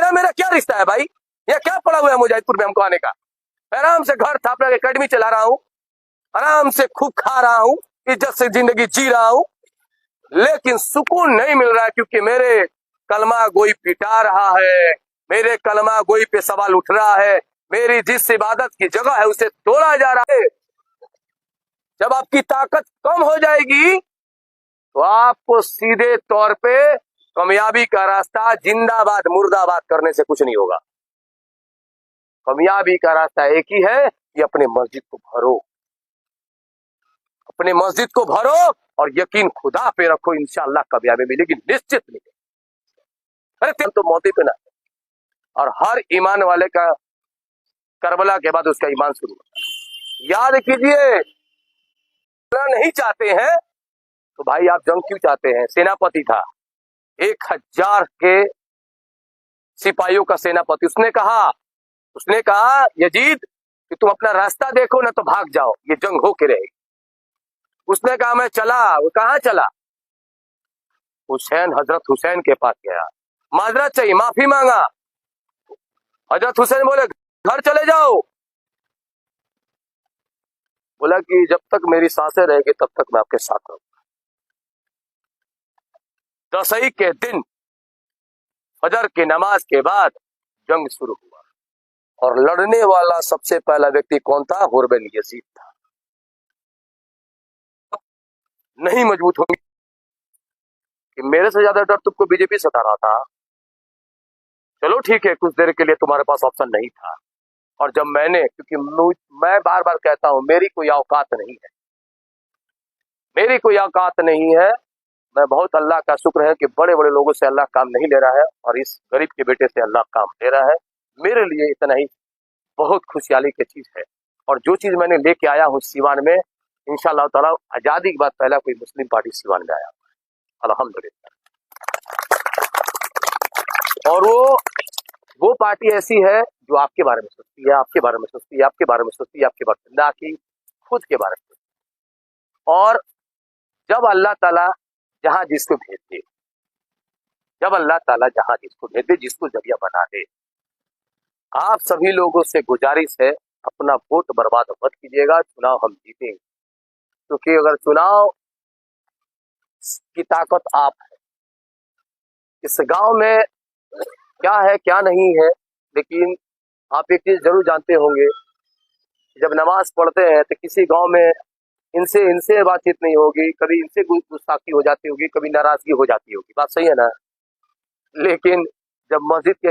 तुम्हारा मेरा क्या रिश्ता है भाई? ये क्या पड़ा हुआ है मुजफ्फरपुर में हमको आने का? आराम से घर था, अपना एकेडमी चला रहा हूँ, आराम से खूब खा रहा हूँ, इज्जत से जिंदगी जी रहा हूँ, लेकिन सुकून नहीं मिल रहा है क्योंकि मेरे कलमा गोई पिटा रहा है, मेरे कलमा गोई पे सवाल उठ रहा है, मेरी जिस इबादत की जगह है उसे तोड़ा जा रहा है। जब आपकी ताकत कम हो जाएगी तो आपको सीधे तौर पे कामयाबी का रास्ता जिंदाबाद मुर्दाबाद करने से कुछ नहीं होगा। कामयाबी का रास्ता एक ही है कि अपने मस्जिद को भरो, अपने मस्जिद को भरो और यकीन खुदा पे रखो, इंशाअल्लाह कामयाबी मिलेगी, निश्चित मिलेगी। अरे तुम तो मौती पे ना, और हर ईमान वाले का करबला के बाद उसका ईमान शुरू होता है। याद कीजिए, नहीं चाहते हैं तो भाई आप जंग क्यों चाहते हैं? सेनापति था, 1000 के सिपाहियों का सेनापति। उसने कहा यजीद कि तुम अपना रास्ता देखो ना तो भाग जाओ, ये जंग हो के रहेगी। उसने कहा मैं चला। वो कहाँ चला? हजरत हुसैन के पास गया, माजरत चाहिए, माफी मांगा। हजरत हुसैन बोले घर चले जाओ। बोला कि जब तक मेरी सांसें रहेगी तब तक मैं आपके साथ रहूंगा। दसई के दिन फजर की नमाज के बाद जंग शुरू हुआ और लड़ने वाला सबसे पहला व्यक्ति कौन था? हुरबिल यजीद था। नहीं मजबूत होंगी कि मेरे से ज्यादा डर तुमको बीजेपी सता रहा था। चलो ठीक है, कुछ देर के लिए तुम्हारे पास ऑप्शन नहीं था, और जब क्योंकि मैं बार बार कहता हूं मेरी कोई औकात नहीं है, मेरी कोई औकात नहीं है। मैं बहुत अल्लाह का शुक्र है कि बड़े बड़े लोगों से अल्लाह काम नहीं ले रहा है और इस गरीब के बेटे से अल्लाह काम ले रहा है। मेरे लिए इतना ही बहुत खुशहाली की चीज है, और जो चीज मैंने लेके आया हूँ सीवान में, इंशाअल्लाह ताला आजादी के बाद पहला कोई मुस्लिम पार्टी सीवान में आया, अल्हम्दुलिल्लाह। और वो पार्टी ऐसी है जो आपके बारे में सोचती है, आपके बारे में सोचती है, आपके बारे में सोचती है, आपके बारे में, ना कि खुद के बारे में। और जब अल्लाह ताला जहां जिसको भेज दे, जब अल्लाह ताला जहां जिसको भेज दे, जिसको जरिया बना दे, आप सभी लोगों से गुजारिश है अपना वोट बर्बाद मत कीजिएगा। चुनाव हम जीतेंगे, क्योंकि अगर चुनाव की ताकत आप है। इस गांव में क्या है क्या नहीं है, लेकिन आप एक चीज जरूर जानते होंगे, जब नमाज पढ़ते हैं तो किसी गांव में इनसे बातचीत नहीं होगी, कभी इनसे गुस्ताखी हो जाती होगी, कभी नाराजगी हो जाती होगी, बात सही है ना? लेकिन जब मस्जिद के